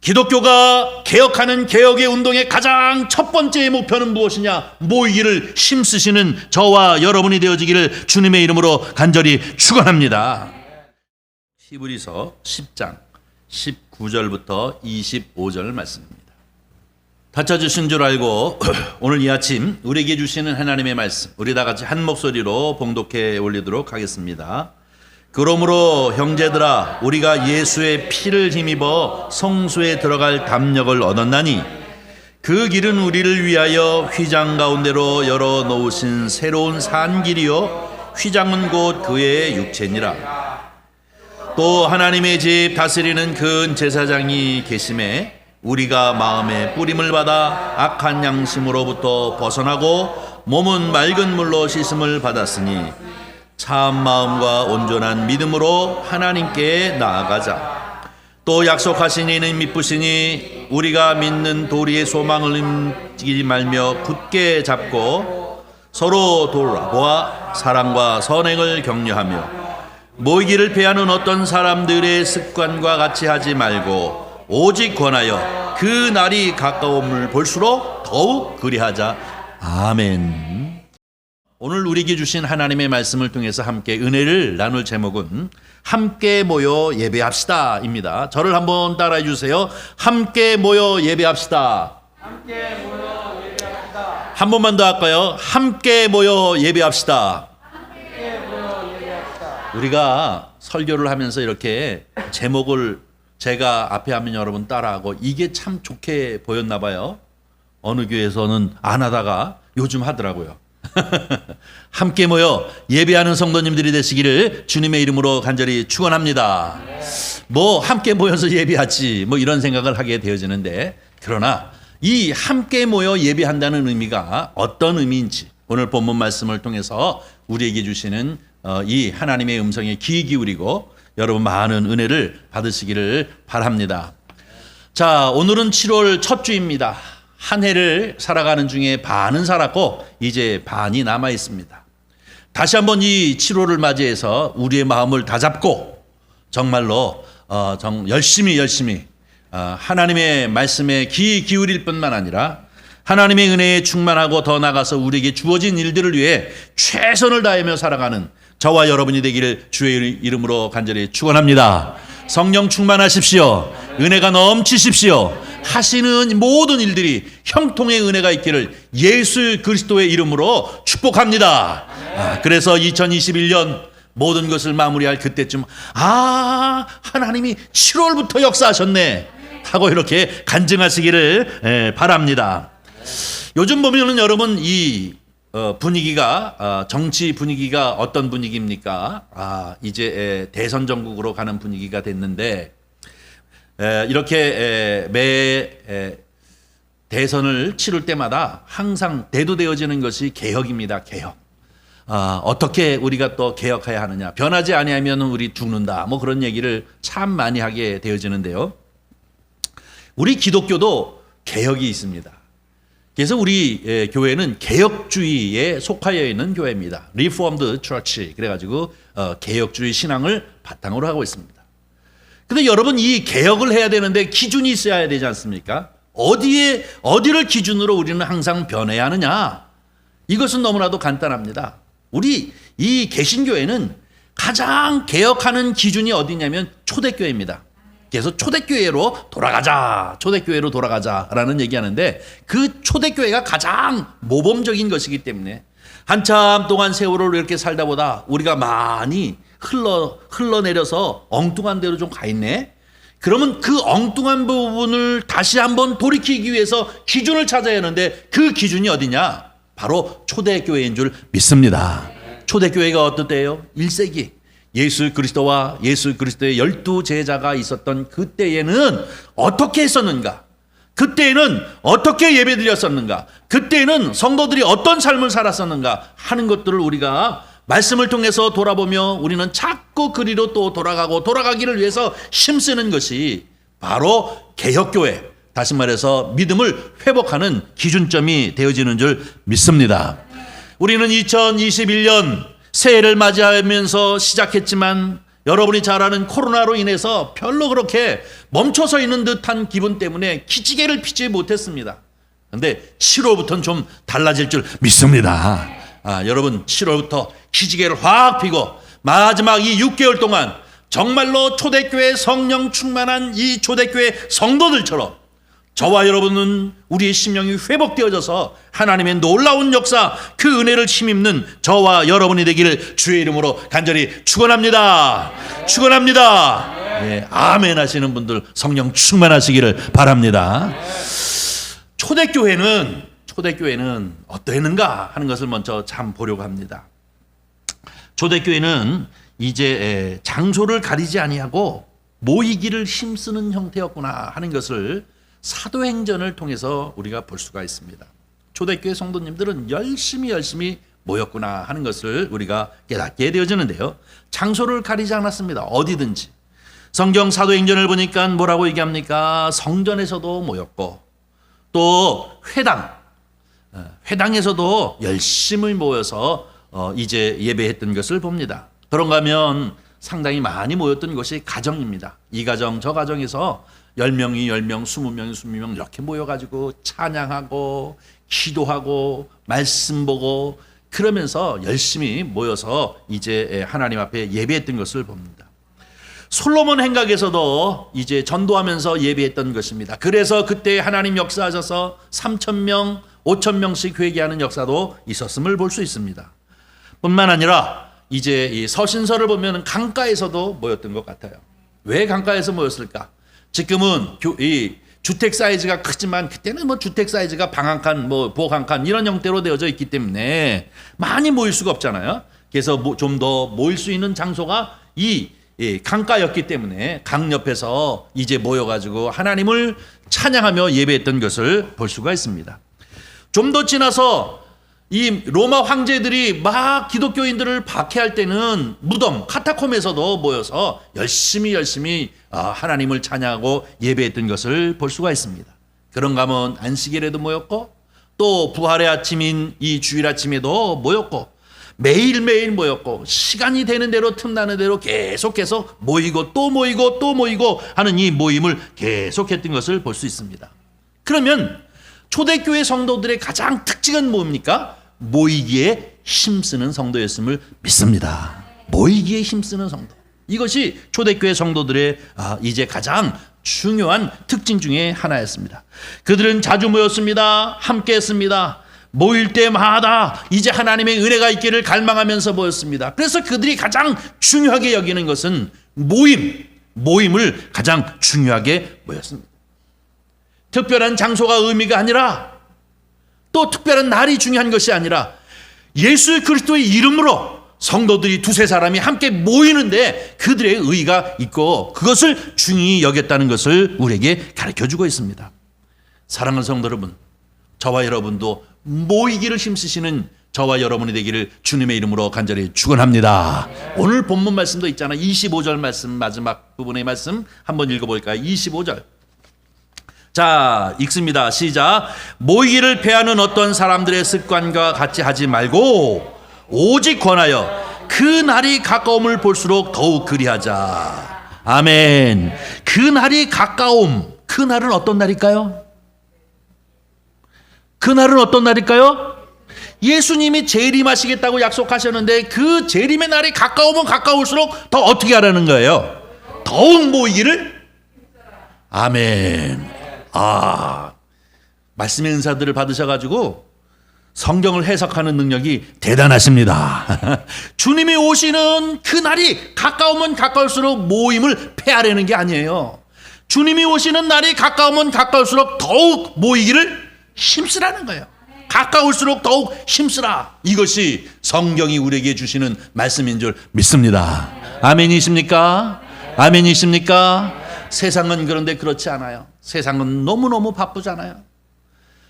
기독교가 개혁하는 개혁의 운동의 가장 첫 번째 목표는 무엇이냐? 모이기를 힘쓰시는 저와 여러분이 되어지기를 주님의 이름으로 간절히 축원합니다. 히브리서 10장 19절부터 25절 말씀입니다. 다쳐주신 줄 알고 오늘 이 아침 우리에게 주시는 하나님의 말씀, 우리 다 같이 한 목소리로 봉독해 올리도록 하겠습니다. 그러므로 형제들아, 우리가 예수의 피를 힘입어 성소에 들어갈 담력을 얻었나니 그 길은 우리를 위하여 휘장 가운데로 열어 놓으신 새로운 산 길이요 휘장은 곧 그의 육체니라. 또 하나님의 집 다스리는 큰 제사장이 계심에 우리가 마음의 뿌림을 받아 악한 양심으로부터 벗어나고 몸은 맑은 물로 씻음을 받았으니 참 마음과 온전한 믿음으로 하나님께 나아가자. 또 약속하신 이는 미쁘시니 우리가 믿는 도리의 소망을 움직이지 말며 굳게 잡고 서로 돌아보아 사랑과 선행을 격려하며 모이기를 패하는 어떤 사람들의 습관과 같이 하지 말고 오직 권하여 그 날이 가까움을 볼수록 더욱 그리하자. 아멘. 오늘 우리에게 주신 하나님의 말씀을 통해서 함께 은혜를 나눌 제목은 함께 모여 예배합시다 입니다. 저를 한번 따라해 주세요. 함께 모여 예배합시다. 함께 모여 예배합시다. 한 번만 더 할까요? 함께 모여 예배합시다. 함께 모여 예배합시다. 우리가 설교를 하면서 이렇게 제목을 제가 앞에 하면 여러분 따라하고 이게 참 좋게 보였나 봐요. 어느 교회에서는 안 하다가 요즘 하더라고요. 함께 모여 예배하는 성도님들이 되시기를 주님의 이름으로 간절히 축원합니다. 뭐 함께 모여서 예배하지 뭐 이런 생각을 하게 되어지는데, 그러나 이 함께 모여 예배한다는 의미가 어떤 의미인지 오늘 본문 말씀을 통해서 우리에게 주시는 이 하나님의 음성에 귀 기울이고 여러분 많은 은혜를 받으시기를 바랍니다. 자, 오늘은 7월 첫 주입니다. 한 해를 살아가는 중에 반은 살았고 이제 반이 남아 있습니다. 다시 한번 이 7월을 맞이해서 우리의 마음을 다잡고 정말로 열심히 하나님의 말씀에 귀 기울일 뿐만 아니라 하나님의 은혜에 충만하고 더 나아가서 우리에게 주어진 일들을 위해 최선을 다하며 살아가는 저와 여러분이 되기를 주의 이름으로 간절히 축원합니다. 성령 충만하십시오. 은혜가 넘치십시오. 하시는 모든 일들이 형통의 은혜가 있기를 예수 그리스도의 이름으로 축복합니다. 그래서 2021년 모든 것을 마무리할 그때쯤 하나님이 7월부터 역사하셨네 하고 이렇게 간증하시기를 바랍니다. 요즘 보면은 여러분 이 분위기가 정치 분위기가 어떤 분위기입니까? 이제 대선 전국으로 가는 분위기가 됐는데 이렇게 매 대선을 치를 때마다 항상 대두되어지는 것이 개혁입니다. 개혁. 어떻게 우리가 또 개혁해야 하느냐. 변하지 아니하면 우리 죽는다. 뭐 그런 얘기를 참 많이 하게 되어지는데요. 우리 기독교도 개혁이 있습니다. 그래서 우리 교회는 개혁주의에 속하여 있는 교회입니다. Reformed Church. 그래가지고 개혁주의 신앙을 바탕으로 하고 있습니다. 근데 여러분 이 개혁을 해야 되는데 기준이 있어야 되지 않습니까? 어디를 기준으로 우리는 항상 변해야 하느냐? 이것은 너무나도 간단합니다. 우리 이 개신교회는 가장 개혁하는 기준이 어디냐면 초대교회입니다. 그래서 초대교회로 돌아가자라는 얘기하는데 그 초대교회가 가장 모범적인 것이기 때문에 한참 동안 세월을 이렇게 살다 보다 우리가 많이 흘러내려서 엉뚱한 데로 좀 가 있네. 그러면 그 엉뚱한 부분을 다시 한번 돌이키기 위해서 기준을 찾아야 하는데 그 기준이 어디냐? 바로 초대교회인 줄 믿습니다. 초대교회가 어떤 때예요? 1세기. 예수 그리스도와 예수 그리스도의 12 제자가 있었던 그때에는 어떻게 했었는가? 그때에는 어떻게 예배드렸었는가? 그때에는 성도들이 어떤 삶을 살았었는가? 하는 것들을 우리가 말씀을 통해서 돌아보며 우리는 자꾸 그리로 또 돌아가기를 위해서 힘쓰는 것이 바로 개혁교회, 다시 말해서 믿음을 회복하는 기준점이 되어지는 줄 믿습니다. 우리는 2021년 새해를 맞이하면서 시작했지만 여러분이 잘 아는 코로나로 인해서 별로 그렇게 멈춰서 있는 듯한 기분 때문에 기지개를 피지 못했습니다. 그런데 7월부터는 좀 달라질 줄 믿습니다. 여러분 7월부터 기지개를 확 피고 마지막 이 6개월 동안 정말로 초대교회 성령 충만한 이 초대교회 성도들처럼 저와 여러분은 우리의 심령이 회복되어져서 하나님의 놀라운 역사, 그 은혜를 힘입는 저와 여러분이 되기를 주의 이름으로 간절히 축원합니다. 축원합니다. 네, 아멘 하시는 분들 성령 충만하시기를 바랍니다. 초대교회는 어떠했는가 하는 것을 먼저 참 보려고 합니다. 초대교회는 이제 장소를 가리지 아니하고 모이기를 힘쓰는 형태였구나 하는 것을 사도행전을 통해서 우리가 볼 수가 있습니다. 초대교회 성도님들은 열심히 모였구나 하는 것을 우리가 깨닫게 되어지는데요. 장소를 가리지 않았습니다. 어디든지. 성경 사도행전을 보니까 뭐라고 얘기합니까? 성전에서도 모였고 또 회당에서도 열심히 모여서 이제 예배했던 것을 봅니다. 그런가 하면 상당히 많이 모였던 것이 가정입니다. 이 가정 저 가정에서 10명이 10명, 20명이 20명 이렇게 모여가지고 찬양하고 기도하고 말씀 보고 그러면서 열심히 모여서 이제 하나님 앞에 예배했던 것을 봅니다. 솔로몬 행각에서도 이제 전도하면서 예배했던 것입니다. 그래서 그때 하나님 역사하셔서 3,000명, 5,000명씩 회개하는 역사도 있었음을 볼 수 있습니다. 뿐만 아니라 이제 이 서신서를 보면 강가에서도 모였던 것 같아요. 왜 강가에서 모였을까? 지금은 이 주택 사이즈가 크지만 그때는 뭐 주택 사이즈가 방 한 칸, 뭐 부엌 한 칸 이런 형태로 되어져 있기 때문에 많이 모일 수가 없잖아요. 그래서 좀 더 모일 수 있는 장소가 이 강가였기 때문에 강 옆에서 이제 모여가지고 하나님을 찬양하며 예배했던 것을 볼 수가 있습니다. 좀 더 지나서 이 로마 황제들이 막 기독교인들을 박해할 때는 무덤, 카타콤에서도 모여서 열심히 하나님을 찬양하고 예배했던 것을 볼 수가 있습니다. 그런가 하면 안식일에도 모였고 또 부활의 아침인 이 주일 아침에도 모였고 매일매일 모였고 시간이 되는 대로 틈나는 대로 계속해서 모이고 또 모이고 하는 이 모임을 계속했던 것을 볼 수 있습니다. 그러면 초대교회 성도들의 가장 특징은 뭡니까? 모이기에 힘쓰는 성도였음을 믿습니다. 모이기에 힘쓰는 성도. 이것이 초대교회 성도들의 이제 가장 중요한 특징 중에 하나였습니다. 그들은 자주 모였습니다. 함께 했습니다. 모일 때마다 이제 하나님의 은혜가 있기를 갈망하면서 모였습니다. 그래서 그들이 가장 중요하게 여기는 것은 모임을 가장 중요하게 모였습니다. 특별한 장소가 의미가 아니라 또 특별한 날이 중요한 것이 아니라 예수 그리스도의 이름으로 성도들이 두세 사람이 함께 모이는데 그들의 의의가 있고 그것을 중히 여겼다는 것을 우리에게 가르쳐주고 있습니다. 사랑하는 성도 여러분, 저와 여러분도 모이기를 힘쓰시는 저와 여러분이 되기를 주님의 이름으로 간절히 축원합니다. 오늘 본문 말씀도 있잖아요. 25절 말씀, 마지막 부분의 말씀 한번 읽어볼까요? 25절. 자, 읽습니다. 시작. 모이기를 패하는 어떤 사람들의 습관과 같이 하지 말고 오직 권하여 그 날이 가까움을 볼수록 더욱 그리하자. 아멘. 그 날이 가까움. 그 날은 어떤 날일까요? 그 날은 어떤 날일까요? 예수님이 재림하시겠다고 약속하셨는데 그 재림의 날이 가까우면 가까울수록 더 어떻게 하라는 거예요? 더욱 모이기를. 아멘. 말씀의 은사들을 받으셔가지고 성경을 해석하는 능력이 대단하십니다. 주님이 오시는 그 날이 가까우면 가까울수록 모임을 폐하려는 게 아니에요. 주님이 오시는 날이 가까우면 가까울수록 더욱 모이기를 힘쓰라는 거예요. 가까울수록 더욱 힘쓰라. 이것이 성경이 우리에게 주시는 말씀인 줄 믿습니다. 아멘이십니까? 아멘이십니까? 세상은 그런데 그렇지 않아요. 세상은 너무너무 바쁘잖아요.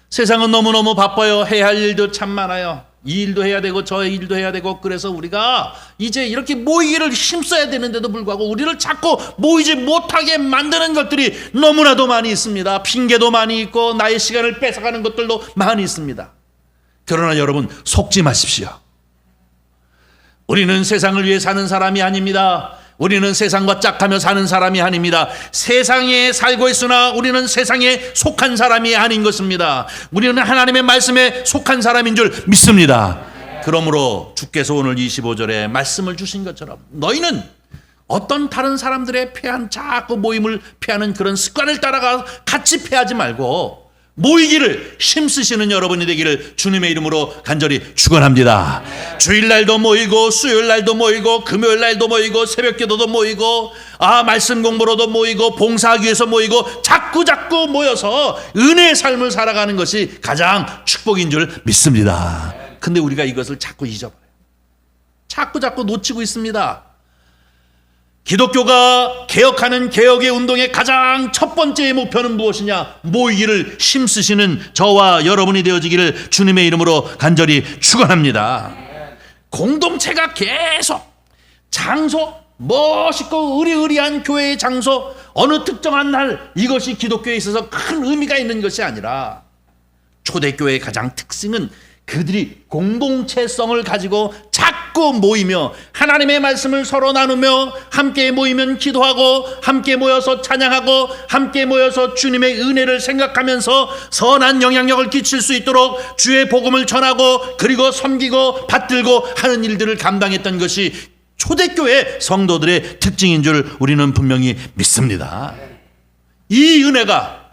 세상은 너무너무 바빠요. 해야 할 일도 참 많아요. 이 일도 해야 되고 저 일도 해야 되고 그래서 우리가 이제 이렇게 모이기를 힘써야 되는데도 불구하고 우리를 자꾸 모이지 못하게 만드는 것들이 너무나도 많이 있습니다. 핑계도 많이 있고 나의 시간을 뺏어가는 것들도 많이 있습니다. 그러나 여러분 속지 마십시오. 우리는 세상을 위해 사는 사람이 아닙니다. 우리는 세상과 짝하며 사는 사람이 아닙니다. 세상에 살고 있으나 우리는 세상에 속한 사람이 아닌 것입니다. 우리는 하나님의 말씀에 속한 사람인 줄 믿습니다. 그러므로 주께서 오늘 25절에 말씀을 주신 것처럼 너희는 어떤 다른 사람들의 패한 자꾸 모임을 패하는 그런 습관을 따라가 같이 패하지 말고 모이기를 힘쓰시는 여러분이 되기를 주님의 이름으로 간절히 축원합니다. 주일날도 모이고 수요일날도 모이고 금요일날도 모이고 새벽기도도 모이고 말씀 공부로도 모이고 봉사하기 위해서 모이고 자꾸 모여서 은혜의 삶을 살아가는 것이 가장 축복인 줄 믿습니다. 근데 우리가 이것을 자꾸 잊어버려요. 자꾸 놓치고 있습니다. 기독교가 개혁하는 개혁의 운동의 가장 첫 번째 목표는 무엇이냐? 모이기를 힘쓰시는 저와 여러분이 되어지기를 주님의 이름으로 간절히 축원합니다. 공동체가 계속 장소, 멋있고 의리의리한 교회의 장소, 어느 특정한 날 이것이 기독교에 있어서 큰 의미가 있는 것이 아니라 초대교회의 가장 특징은 그들이 공동체성을 가지고 자꾸 모이며 하나님의 말씀을 서로 나누며 함께 모이면 기도하고 함께 모여서 찬양하고 함께 모여서 주님의 은혜를 생각하면서 선한 영향력을 끼칠 수 있도록 주의 복음을 전하고 그리고 섬기고 받들고 하는 일들을 감당했던 것이 초대교회 성도들의 특징인 줄 우리는 분명히 믿습니다. 이 은혜가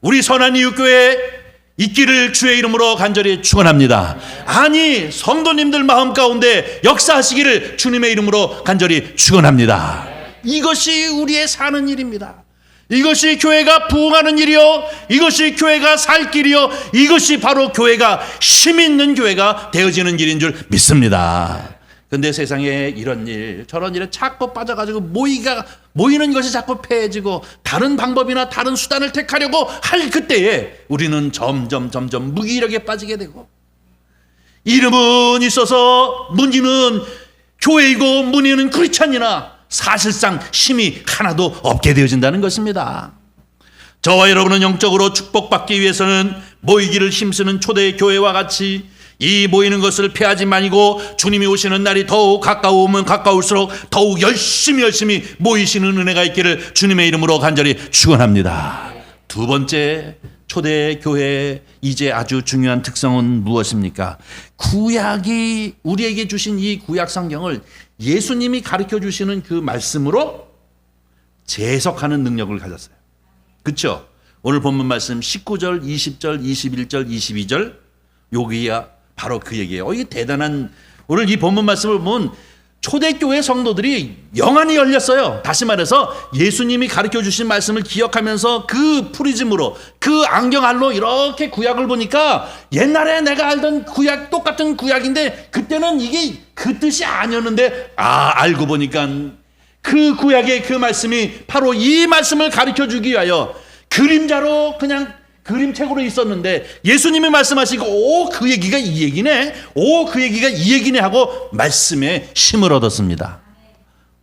우리 선한 이웃교회에 있기를 주의 이름으로 간절히 축원합니다. 아니 성도님들 마음 가운데 역사하시기를 주님의 이름으로 간절히 축원합니다. 이것이 우리의 사는 일입니다. 이것이 교회가 부흥하는 일이요, 이것이 교회가 살 길이요, 이것이 바로 교회가 힘 있는 교회가 되어지는 길인 줄 믿습니다. 근데 세상에 이런 일 저런 일에 자꾸 빠져가지고 모이는 것이 자꾸 패해지고 다른 방법이나 다른 수단을 택하려고 할 그때에 우리는 점점 무기력에 빠지게 되고, 이름은 있어서 문의는 교회이고 문의는 크리스찬이나 사실상 힘이 하나도 없게 되어진다는 것입니다. 저와 여러분은 영적으로 축복받기 위해서는 모이기를 힘쓰는 초대 교회와 같이 이 모이는 것을 피하지 마니고 주님이 오시는 날이 더욱 가까우면 가까울수록 더욱 열심히 모이시는 은혜가 있기를 주님의 이름으로 간절히 축원합니다. 두 번째, 초대 교회의 이제 아주 중요한 특성은 무엇입니까? 구약이 우리에게 주신 이 구약 성경을 예수님이 가르쳐 주시는 그 말씀으로 재해석하는 능력을 가졌어요. 그렇죠? 오늘 본문 말씀 19절, 20절, 21절, 22절 여기야 바로 그 얘기예요. 이게 대단한, 오늘 이 본문 말씀을 보면 초대교회 성도들이 영안이 열렸어요. 다시 말해서 예수님이 가르쳐 주신 말씀을 기억하면서 그 프리즘으로 그 안경알로 이렇게 구약을 보니까 옛날에 내가 알던 구약 똑같은 구약인데 그때는 이게 그 뜻이 아니었는데 알고 보니까 그 구약의 그 말씀이 바로 이 말씀을 가르쳐 주기 위하여 그림자로 그냥 그림책으로 있었는데 예수님이 말씀하시고 그 얘기가 이 얘기네, 그 얘기가 이 얘기네 하고 말씀에 힘을 얻었습니다.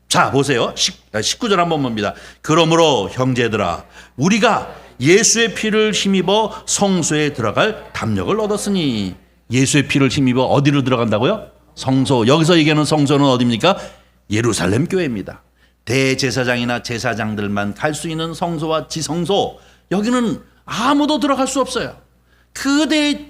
자 보세요. 19절 한번 봅니다. 그러므로 형제들아 우리가 예수의 피를 힘입어 성소에 들어갈 담력을 얻었으니, 예수의 피를 힘입어 어디로 들어간다고요? 성소. 여기서 얘기하는 성소는 어디입니까? 예루살렘 교회입니다. 대제사장이나 제사장들만 갈 수 있는 성소와 지성소, 여기는 아무도 들어갈 수 없어요.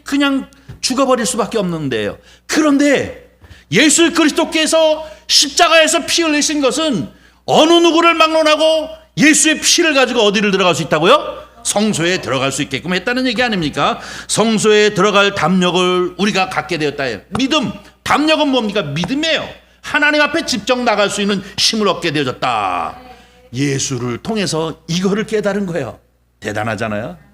그냥 죽어버릴 수밖에 없는 데예요. 그런데 예수 그리스도께서 십자가에서 피 흘리신 것은 어느 누구를 막론하고 예수의 피를 가지고 어디를 들어갈 수 있다고요? 성소에 들어갈 수 있게끔 했다는 얘기 아닙니까? 성소에 들어갈 담력을 우리가 갖게 되었다. 믿음, 담력은 뭡니까? 믿음이에요. 하나님 앞에 직접 나갈 수 있는 힘을 얻게 되어졌다. 예수를 통해서 이거를 깨달은 거예요. 대단하잖아요.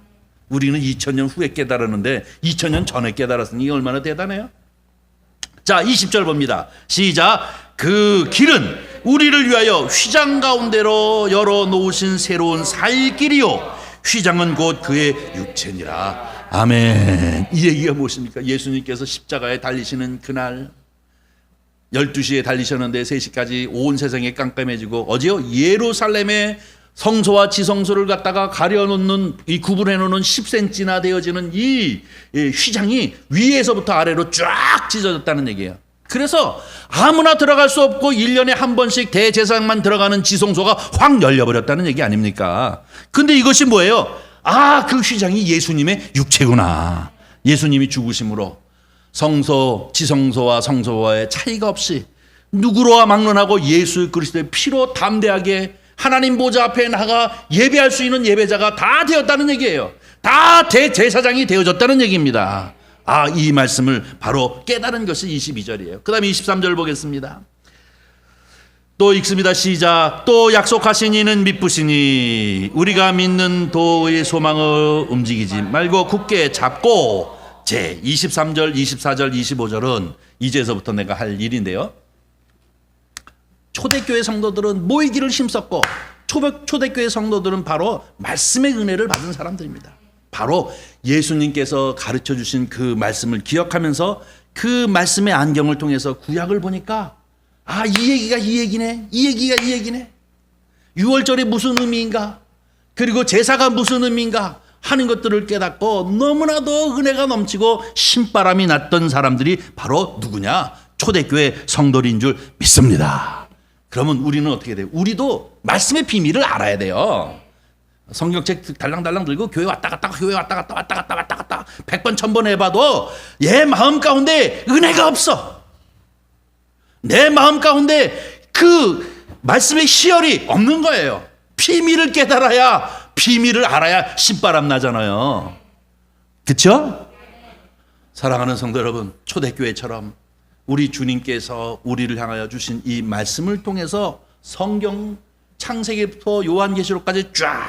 우리는 2000년 후에 깨달았는데 2000년 전에 깨달았으니 얼마나 대단해요. 자 20절 봅니다. 시작. 그 길은 우리를 위하여 휘장 가운데로 열어놓으신 새로운 살 길이요 휘장은 곧 그의 육체니라. 아멘. 이 얘기가 무엇입니까? 예수님께서 십자가에 달리시는 그날 12시에 달리셨는데 3시까지 온 세상에 깜깜해지고 어제요 예루살렘에 성소와 지성소를 갖다가 가려놓는 이 구분해놓는 10cm나 되어지는 이 휘장이 위에서부터 아래로 쫙 찢어졌다는 얘기예요. 그래서 아무나 들어갈 수 없고 1년에 한 번씩 대제사장만 들어가는 지성소가 확 열려버렸다는 얘기 아닙니까? 근데 이것이 뭐예요? 아, 그 휘장이 예수님의 육체구나. 예수님이 죽으심으로 성소, 지성소와 성소와의 차이가 없이 누구로와 막론하고 예수 그리스도의 피로 담대하게 하나님 보좌 앞에 나가 예배할 수 있는 예배자가 다 되었다는 얘기예요. 다 대제사장이 되어졌다는 얘기입니다. 아, 이 말씀을 바로 깨달은 것이 22절이에요. 그 다음에 23절 보겠습니다. 또 읽습니다. 시작. 또 약속하신 이는 미쁘시니 우리가 믿는 도의 소망을 움직이지 말고 굳게 잡고. 제 23절, 24절, 25절은 이제서부터 내가 할 일인데요. 초대교회 성도들은 모이기를 힘썼고 초대교회 성도들은 바로 말씀의 은혜를 받은 사람들입니다. 바로 예수님께서 가르쳐 주신 그 말씀을 기억하면서 그 말씀의 안경을 통해서 구약을 보니까 아, 이 얘기가 이 얘기네. 이 얘기가 이 얘기네. 6월절이 무슨 의미인가? 그리고 제사가 무슨 의미인가? 하는 것들을 깨닫고 너무나도 은혜가 넘치고 신바람이 났던 사람들이 바로 누구냐? 초대교회 성도인 줄 믿습니다. 그러면 우리는 어떻게 돼요? 우리도 말씀의 비밀을 알아야 돼요. 성경책 달랑달랑 들고 교회 왔다 갔다 교회 왔다 갔다 왔다 갔다 왔다 갔다 100번 1000번 해봐도 얘 마음 가운데 은혜가 없어. 내 마음 가운데 그 말씀의 희열이 없는 거예요. 비밀을 깨달아야, 비밀을 알아야 신바람 나잖아요. 그렇죠? 사랑하는 성도 여러분, 초대교회처럼 우리 주님께서 우리를 향하여 주신 이 말씀을 통해서 성경 창세기부터 요한계시록까지 쫙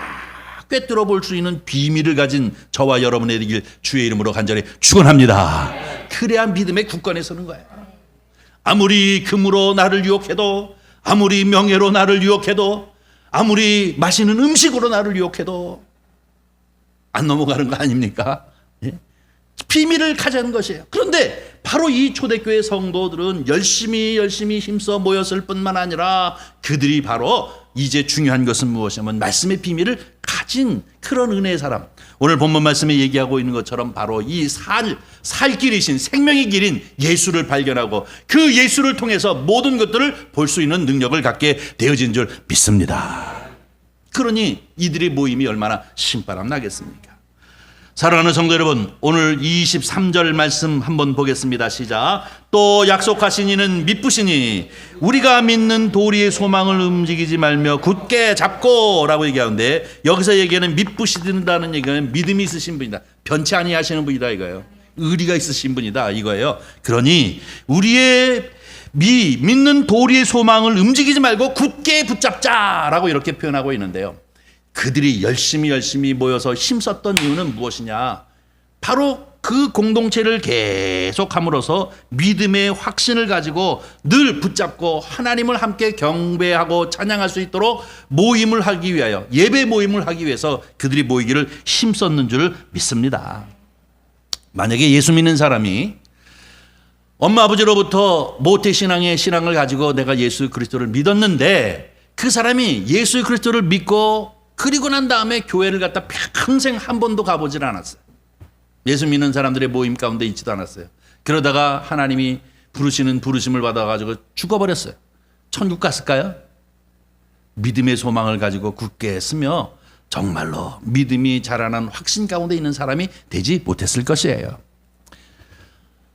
꿰뚫어 볼 수 있는 비밀을 가진 저와 여러분의 되길 주의 이름으로 간절히 축원합니다. 그래야 믿음의 굳건에 서는 거예요. 아무리 금으로 나를 유혹해도, 아무리 명예로 나를 유혹해도, 아무리 맛있는 음식으로 나를 유혹해도 안 넘어가는 거 아닙니까? 예? 비밀을 가자는 것이에요. 그런데 바로 이 초대교회 성도들은 열심히 힘써 모였을 뿐만 아니라 그들이 바로 이제 중요한 것은 무엇이냐면 말씀의 비밀을 가진 그런 은혜의 사람. 오늘 본문 말씀에 얘기하고 있는 것처럼 바로 이 살 길이신 생명의 길인 예수를 발견하고 그 예수를 통해서 모든 것들을 볼 수 있는 능력을 갖게 되어진 줄 믿습니다. 그러니 이들의 모임이 얼마나 신바람 나겠습니까? 사랑하는 성도 여러분, 오늘 23절 말씀 한번 보겠습니다. 시작. 또 약속하신 이는 미쁘시니 우리가 믿는 도리의 소망을 움직이지 말며 굳게 잡고 라고 얘기하는데, 여기서 얘기하는 미쁘시다는 얘기는 믿음이 있으신 분이다, 변치 아니하시는 분이다 이거예요. 의리가 있으신 분이다 이거예요. 그러니 우리의 믿는 도리의 소망을 움직이지 말고 굳게 붙잡자라고 이렇게 표현하고 있는데요. 그들이 열심히 모여서 힘썼던 이유는 무엇이냐? 바로 그 공동체를 계속함으로써 믿음의 확신을 가지고 늘 붙잡고 하나님을 함께 경배하고 찬양할 수 있도록 모임을 하기 위하여, 예배 모임을 하기 위해서 그들이 모이기를 힘썼는 줄 믿습니다. 만약에 예수 믿는 사람이 엄마 아버지로부터 모태신앙의 신앙을 가지고 내가 예수 그리스도를 믿었는데 그 사람이 예수 그리스도를 믿고 그리고 난 다음에 교회를 갖다 평생 한 번도 가보질 않았어요. 예수 믿는 사람들의 모임 가운데 있지도 않았어요. 그러다가 하나님이 부르시는 부르심을 받아가지고 죽어버렸어요. 천국 갔을까요? 믿음의 소망을 가지고 굳게 했으며 정말로 믿음이 자라난 확신 가운데 있는 사람이 되지 못했을 것이에요.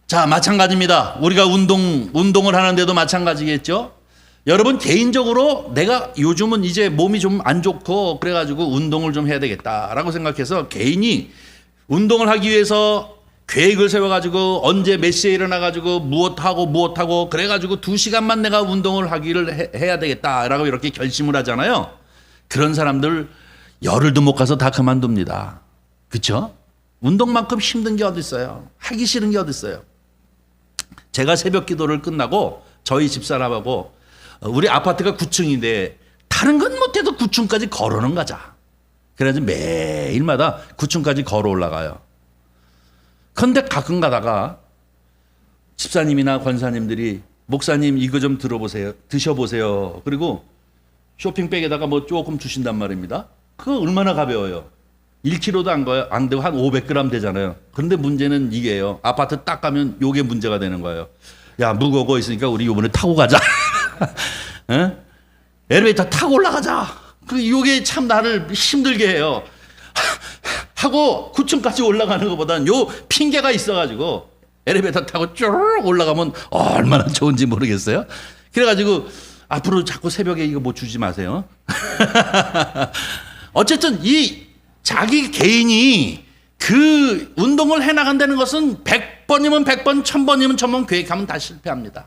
자, 마찬가지입니다. 우리가 운동을 하는데도 마찬가지겠죠. 여러분, 개인적으로 내가 요즘은 이제 몸이 좀 안 좋고 그래가지고 운동을 좀 해야 되겠다라고 생각해서 개인이 운동을 하기 위해서 계획을 세워가지고 언제 몇 시에 일어나가지고 무엇하고 그래가지고 2시간만 내가 운동을 하기를 해야 되겠다라고 이렇게 결심을 하잖아요. 그런 사람들 열흘도 못 가서 다 그만둡니다. 그렇죠? 운동만큼 힘든 게 어디 있어요? 하기 싫은 게 어디 있어요? 제가 새벽 기도를 끝나고 저희 집사람하고 우리 아파트가 9층인데 다른 건 못해도 9층까지 걸어는 가자. 그래가지고 매일마다 9층까지 걸어 올라가요. 그런데 가끔 가다가 집사님이나 권사님들이 목사님 이거 좀 들어보세요, 드셔보세요. 그리고 쇼핑백에다가 뭐 조금 주신단 말입니다. 그거 얼마나 가벼워요. 1kg도 안 되고 한 500g 되잖아요. 그런데 문제는 이게요. 아파트 딱 가면 요게 문제가 되는 거예요. 야, 무거운 거 있으니까 우리 이번에 타고 가자. 에? 엘리베이터 타고 올라가자. 이게 참 나를 힘들게 해요. 하고 9층까지 올라가는 것보다는 요 핑계가 있어가지고 엘리베이터 타고 쭉 올라가면 얼마나 좋은지 모르겠어요. 그래가지고 앞으로 자꾸 새벽에 이거 뭐 주지 마세요. 어쨌든 이 자기 개인이 그 운동을 해나간다는 것은 100번이면 100번, 1000번이면 1000번 계획하면 다 실패합니다.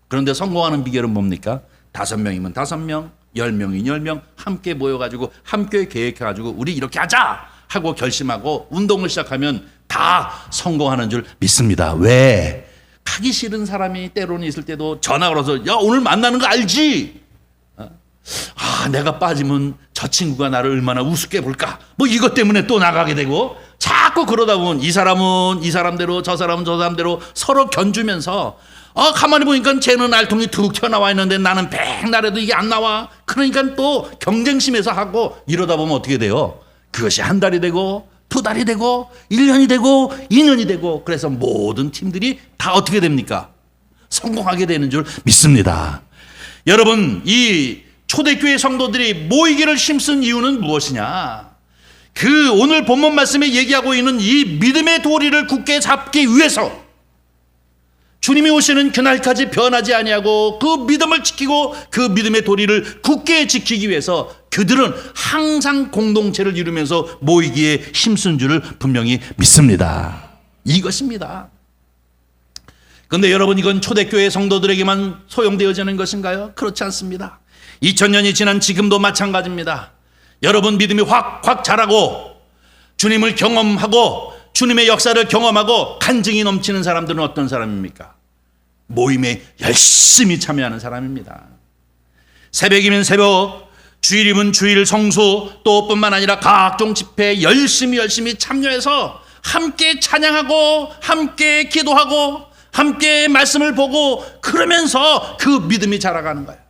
그런데 성공하는 비결은 뭡니까? 5명이면 5명, 10명이면 10명 함께 모여가지고 함께 계획해가지고 우리 이렇게 하자 하고 결심하고 운동을 시작하면 다 성공하는 줄 믿습니다. 왜? 가기 싫은 사람이 때로는 있을 때도 전화 걸어서 야, 오늘 만나는 거 알지? 내가 빠지면 저 친구가 나를 얼마나 우습게 볼까? 뭐 이것 때문에 또 나가게 되고 자꾸 그러다 보면 이 사람은 이 사람대로 저 사람은 저 사람대로 서로 견주면서 가만히 보니까 쟤는 알통이 툭 튀어나와 있는데 나는 백날에도 이게 안 나와. 그러니까 또 경쟁심에서 하고 이러다 보면 어떻게 돼요? 그것이 한 달이 되고 2달이 되고 1년이 되고 2년이 되고 그래서 모든 팀들이 다 어떻게 됩니까? 성공하게 되는 줄 믿습니다. 여러분, 이 초대교회 성도들이 모이기를 힘쓴 이유는 무엇이냐? 그 오늘 본문 말씀에 얘기하고 있는 이 믿음의 도리를 굳게 잡기 위해서 주님이 오시는 그날까지 변하지 아니하고 그 믿음을 지키고 그 믿음의 도리를 굳게 지키기 위해서 그들은 항상 공동체를 이루면서 모이기에 힘쓴 줄을 분명히 믿습니다. 이것입니다. 그런데 여러분, 이건 초대교회 성도들에게만 소용되어지는 것인가요? 그렇지 않습니다. 2000년이 지난 지금도 마찬가지입니다. 여러분 믿음이 확 자라고 주님을 경험하고 주님의 역사를 경험하고 간증이 넘치는 사람들은 어떤 사람입니까? 모임에 열심히 참여하는 사람입니다. 새벽이면 새벽, 주일이면 주일 성수, 또 뿐만 아니라 각종 집회에 열심히 참여해서 함께 찬양하고 함께 기도하고 함께 말씀을 보고 그러면서 그 믿음이 자라가는 거예요.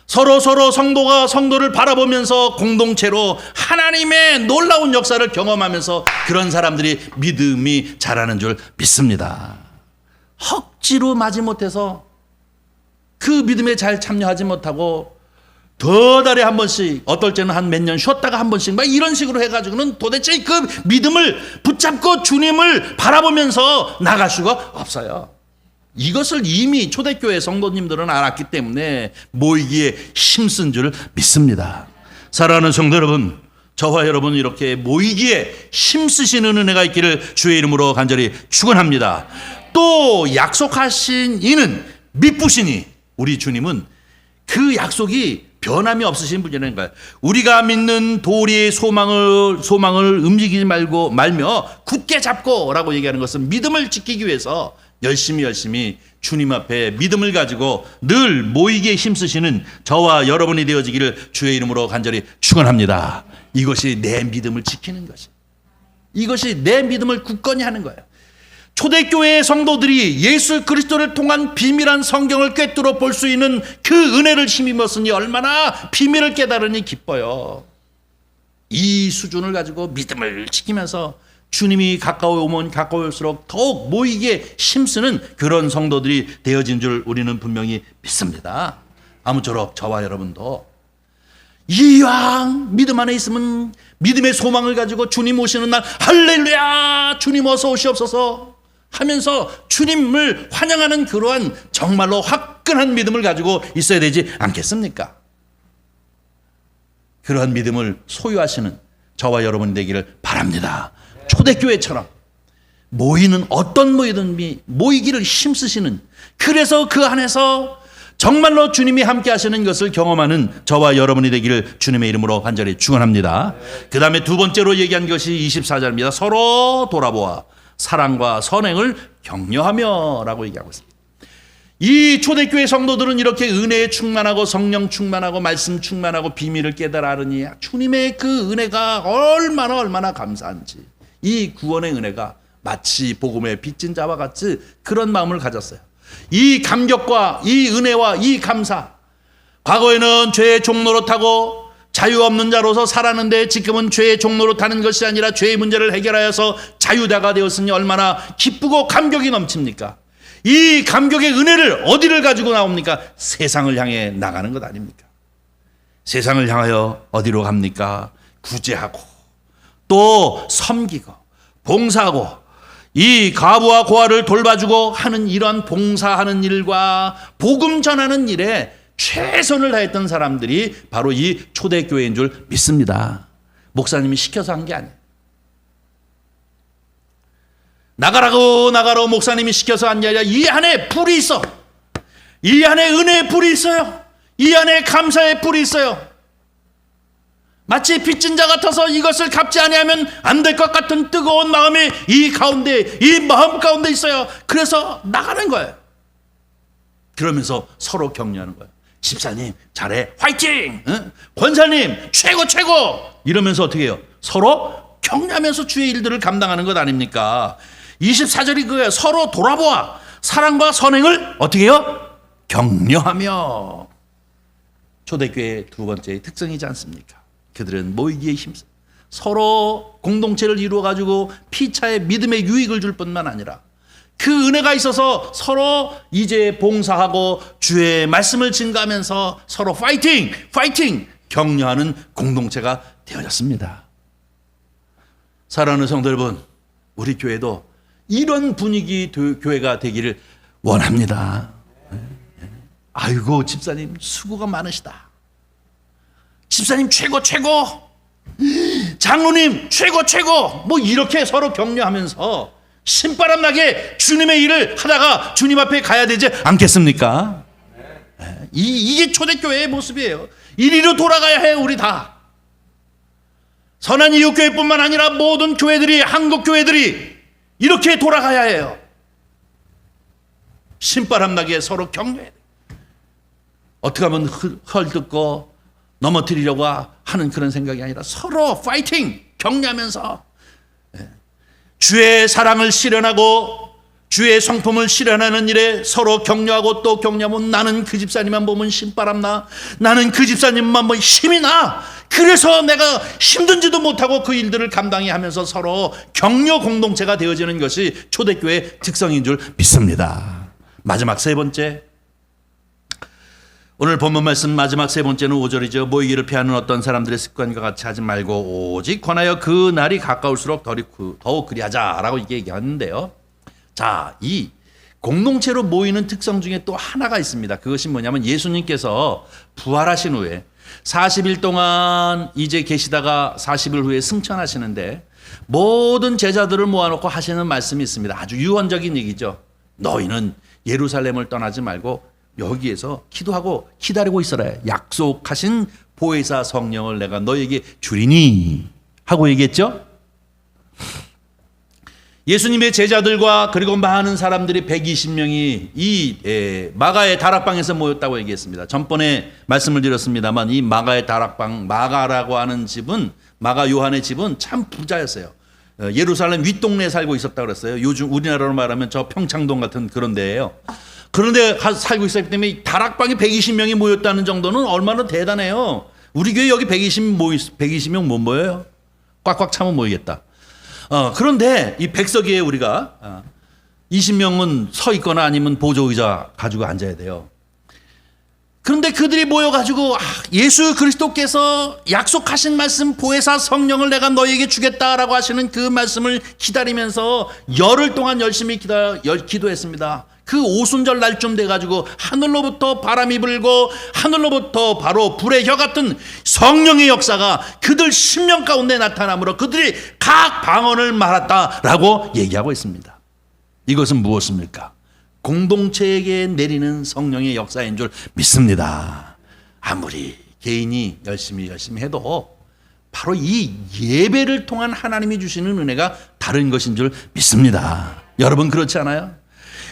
서로 성도가 성도를 바라보면서 공동체로 하나님의 놀라운 역사를 경험하면서 그런 사람들이 믿음이 자라는 줄 믿습니다. 억지로 마지못해서 그 믿음에 잘 참여하지 못하고 더 달에 한 번씩, 어떨 때는 한 몇 년 쉬었다가 한 번씩 막 이런 식으로 해가지고는 도대체 그 믿음을 붙잡고 주님을 바라보면서 나갈 수가 없어요. 이것을 이미 초대교회 성도님들은 알았기 때문에 모이기에 힘쓴 줄 믿습니다. 사랑하는 성도 여러분, 저와 여러분 이렇게 모이기에 힘쓰시는 은혜가 있기를 주의 이름으로 간절히 축원합니다. 또 약속하신 이는 믿으시니, 우리 주님은 그 약속이 변함이 없으신 분이라는 거예요. 우리가 믿는 도리의 소망을 움직이지 말며 굳게 잡고라고 얘기하는 것은 믿음을 지키기 위해서 열심히 주님 앞에 믿음을 가지고 늘 모이기에 힘쓰시는 저와 여러분이 되어지기를 주의 이름으로 간절히 축원합니다. 이것이 내 믿음을 지키는 것이, 이것이 내 믿음을 굳건히 하는 거예요. 초대교회의 성도들이 예수 그리스도를 통한 비밀한 성경을 꿰뚫어 볼 수 있는 그 은혜를 힘입었으니 얼마나 비밀을 깨달으니 기뻐요. 이 수준을 가지고 믿음을 지키면서 주님이 가까워오면 가까울수록 더욱 모이기에 힘쓰는 그런 성도들이 되어진 줄 우리는 분명히 믿습니다. 아무쪼록 저와 여러분도 이왕 믿음 안에 있으면 믿음의 소망을 가지고 주님 오시는 날 할렐루야 주님 어서 오시옵소서 하면서 주님을 환영하는 그러한 정말로 화끈한 믿음을 가지고 있어야 되지 않겠습니까? 그러한 믿음을 소유하시는 저와 여러분이 되기를 바랍니다. 초대교회처럼 모이는 어떤 모이든 모이기를 힘쓰시는, 그래서 그 안에서 정말로 주님이 함께 하시는 것을 경험하는 저와 여러분이 되기를 주님의 이름으로 간절히 축원합니다. 그 다음에 두 번째로 얘기한 것이 24절입니다. 서로 돌아보아 사랑과 선행을 격려하며 라고 얘기하고 있습니다. 이 초대교회 성도들은 이렇게 은혜에 충만하고 성령 충만하고 말씀 충만하고 비밀을 깨달아 알으니 주님의 그 은혜가 얼마나 감사한지, 이 구원의 은혜가 마치 복음의 빚진 자와 같이 그런 마음을 가졌어요. 이 감격과 이 은혜와 이 감사, 과거에는 죄의 종로로 타고 자유 없는 자로서 살았는데 지금은 죄의 종로로 타는 것이 아니라 죄의 문제를 해결하여서 자유자가 되었으니 얼마나 기쁘고 감격이 넘칩니까? 이 감격의 은혜를 어디를 가지고 나옵니까? 세상을 향해 나가는 것 아닙니까? 세상을 향하여 어디로 갑니까? 구제하고 또 섬기고 봉사하고 이 과부와 고아를 돌봐주고 하는 이러한 봉사하는 일과 복음 전하는 일에 최선을 다했던 사람들이 바로 이 초대교회인 줄 믿습니다. 목사님이 시켜서 한 게 아니에요. 나가라고 목사님이 시켜서 한 게 아니라 이 안에 불이 있어. 이 안에 은혜의 불이 있어요. 이 안에 감사의 불이 있어요. 마치 빚진 자 같아서 이것을 갚지 아니하면 안 될 것 같은 뜨거운 마음이 이 가운데, 이 마음 가운데 있어요. 그래서 나가는 거예요. 그러면서 서로 격려하는 거예요. 집사님 잘해, 화이팅! 응? 권사님 최고 이러면서 어떻게 해요? 서로 격려하면서 주의 일들을 감당하는 것 아닙니까? 24절이 그거예요. 서로 돌아보아 사랑과 선행을 어떻게 해요? 격려하며. 초대교회의 두 번째의 특성이지 않습니까? 그들은 모이기에 힘써 서로 공동체를 이루어 가지고 피차의 믿음의 유익을 줄 뿐만 아니라 그 은혜가 있어서 서로 이제 봉사하고 주의 말씀을 증가하면서 서로 파이팅 격려하는 공동체가 되어졌습니다. 사랑하는 성도 여러분, 우리 교회도 이런 분위기 교회가 되기를 원합니다. 아이고 집사님 수고가 많으시다. 집사님 최고 장로님 최고 뭐 이렇게 서로 격려하면서 신바람 나게 주님의 일을 하다가 주님 앞에 가야 되지 않겠습니까? 이게 초대교회의 모습이에요. 이리로 돌아가야 해요. 우리 다 선한 이웃교회뿐만 아니라 모든 교회들이, 한국 교회들이 이렇게 돌아가야 해요. 신바람 나게 서로 격려해야 돼요. 어떻게 하면 헐뜯고 넘어뜨리려고 하는 그런 생각이 아니라 서로 파이팅 격려하면서 주의 사랑을 실현하고 주의 성품을 실현하는 일에 서로 격려하고 또 격려하면 나는 그 집사님만 보면 신바람 나, 나는 그 집사님만 보면 힘이 나. 그래서 내가 힘든지도 못하고 그 일들을 감당해 하면서 서로 격려 공동체가 되어지는 것이 초대교회의 특성인 줄 믿습니다. 마지막 세 번째, 오늘 본문 말씀 마지막 세 번째는 5절이죠. 모이기를 피하는 어떤 사람들의 습관과 같이 하지 말고 오직 권하여 그 날이 가까울수록 더욱 그리하자라고 이게 얘기하는데요. 자, 이 공동체로 모이는 특성 중에 또 하나가 있습니다. 그것이 뭐냐면 예수님께서 부활하신 후에 40일 동안 이제 계시다가 40일 후에 승천하시는데 모든 제자들을 모아놓고 하시는 말씀이 있습니다. 아주 유언적인 얘기죠. 너희는 예루살렘을 떠나지 말고 여기에서 기도하고 기다리고 있어라. 약속하신 보혜사 성령을 내가 너에게 주리니 하고 얘기했죠. 예수님의 제자들과 그리고 많은 사람들이 120명이 이 마가의 다락방에서 모였다고 얘기했습니다. 전번에 말씀을 드렸습니다만 이 마가의 다락방, 마가라고 하는 집은, 마가 요한의 집은 참 부자였어요. 예루살렘 윗동네에 살고 있었다고 그랬어요. 요즘 우리나라로 말하면 저 평창동 같은 그런 데예요. 그런데 살고 있었기 때문에 다락방에 120명이 모였다는 정도는 얼마나 대단해요. 우리 교회 여기 120명 못 모여요. 꽉꽉 차면 모이겠다. 그런데 이 백석이에 우리가 20명은 서 있거나 아니면 보조의자 가지고 앉아야 돼요. 그런데 그들이 모여가지고 예수 그리스도께서 약속하신 말씀 보혜사 성령을 내가 너에게 주겠다라고 하시는 그 말씀을 기다리면서 열흘 동안 열심히 기도했습니다. 그 오순절 날쯤 돼가지고 하늘로부터 바람이 불고 하늘로부터 바로 불의 혀 같은 성령의 역사가 그들 심령 가운데 나타나므로 그들이 각 방언을 말았다라고 얘기하고 있습니다. 이것은 무엇입니까? 공동체에게 내리는 성령의 역사인 줄 믿습니다. 아무리 개인이 열심히 해도 바로 이 예배를 통한 하나님이 주시는 은혜가 다른 것인 줄 믿습니다. 여러분 그렇지 않아요?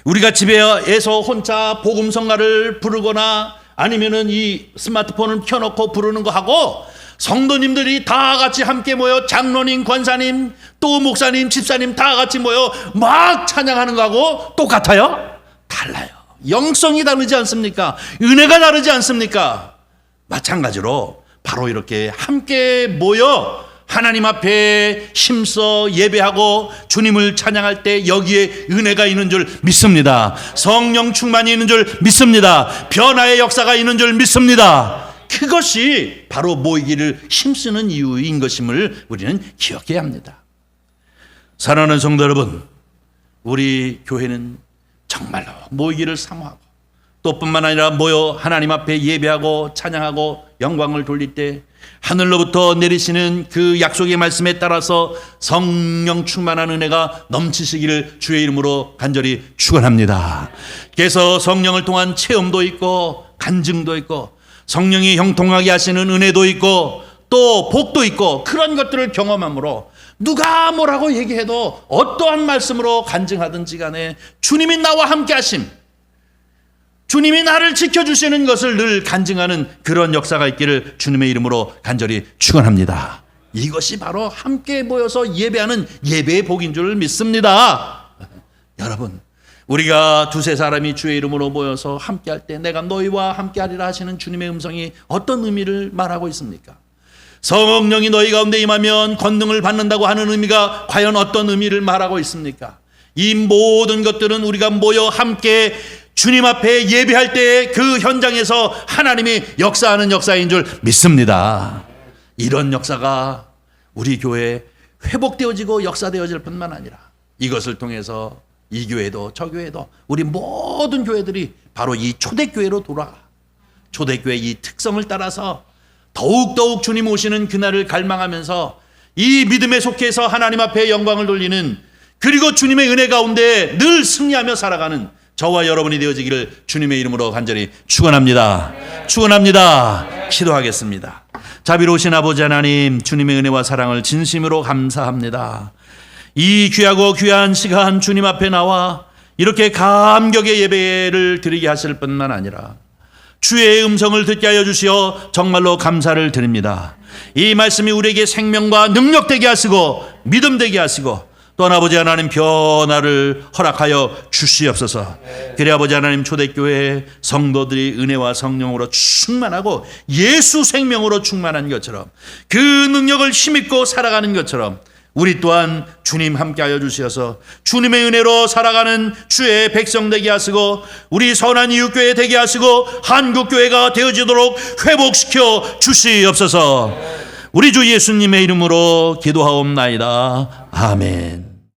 우리가 집에서 혼자 복음성가를 부르거나 아니면은 이 스마트폰을 켜놓고 부르는 거 하고 성도님들이 다 같이 함께 모여 장로님, 권사님, 또 목사님, 집사님 다 같이 모여 막 찬양하는 거하고 똑같아요? 달라요. 영성이 다르지 않습니까? 은혜가 다르지 않습니까? 마찬가지로 바로 이렇게 함께 모여 하나님 앞에 힘써 예배하고 주님을 찬양할 때 여기에 은혜가 있는 줄 믿습니다. 성령 충만이 있는 줄 믿습니다. 변화의 역사가 있는 줄 믿습니다. 그것이 바로 모이기를 힘쓰는 이유인 것임을 우리는 기억해야 합니다. 사랑하는 성도 여러분, 우리 교회는 정말로 모이기를 사모하고 또 뿐만 아니라 모여 하나님 앞에 예배하고 찬양하고 영광을 돌릴 때 하늘로부터 내리시는 그 약속의 말씀에 따라서 성령 충만한 은혜가 넘치시기를 주의 이름으로 간절히 축원합니다. 그래서 성령을 통한 체험도 있고 간증도 있고 성령이 형통하게 하시는 은혜도 있고 또 복도 있고 그런 것들을 경험함으로 누가 뭐라고 얘기해도 어떠한 말씀으로 간증하든지 간에 주님이 나와 함께 하심, 주님이 나를 지켜주시는 것을 늘 간증하는 그런 역사가 있기를 주님의 이름으로 간절히 축원합니다. 이것이 바로 함께 모여서 예배하는 예배의 복인 줄 믿습니다. 여러분, 우리가 두세 사람이 주의 이름으로 모여서 함께할 때 내가 너희와 함께하리라 하시는 주님의 음성이 어떤 의미를 말하고 있습니까? 성령이 너희 가운데 임하면 권능을 받는다고 하는 의미가 과연 어떤 의미를 말하고 있습니까? 이 모든 것들은 우리가 모여 함께 주님 앞에 예배할 때 그 현장에서 하나님이 역사하는 역사인 줄 믿습니다. 이런 역사가 우리 교회에 회복되어지고 역사되어질 뿐만 아니라 이것을 통해서 이 교회도 저 교회도 우리 모든 교회들이 바로 이 초대교회로 돌아가 초대교회의 이 특성을 따라서 더욱더욱 주님 오시는 그날을 갈망하면서 이 믿음에 속해서 하나님 앞에 영광을 돌리는 그리고 주님의 은혜 가운데 늘 승리하며 살아가는 저와 여러분이 되어지기를 주님의 이름으로 간절히 축원합니다. 축원합니다. 기도하겠습니다. 자비로우신 아버지 하나님, 주님의 은혜와 사랑을 진심으로 감사합니다. 이 귀하고 귀한 시간 주님 앞에 나와 이렇게 감격의 예배를 드리게 하실 뿐만 아니라 주의 음성을 듣게 하여 주시어 정말로 감사를 드립니다. 이 말씀이 우리에게 생명과 능력 되게 하시고 믿음 되게 하시고 또한 아버지 하나님 변화를 허락하여 주시옵소서. 그래 아버지 하나님 초대교회 성도들이 은혜와 성령으로 충만하고 예수 생명으로 충만한 것처럼 그 능력을 힘입고 살아가는 것처럼 우리 또한 주님 함께하여 주시어서 주님의 은혜로 살아가는 주의 백성 되게 하시고 우리 선한 이웃교회 되게 하시고 한국교회가 되어지도록 회복시켜 주시옵소서. 우리 주 예수님의 이름으로 기도하옵나이다. 아멘.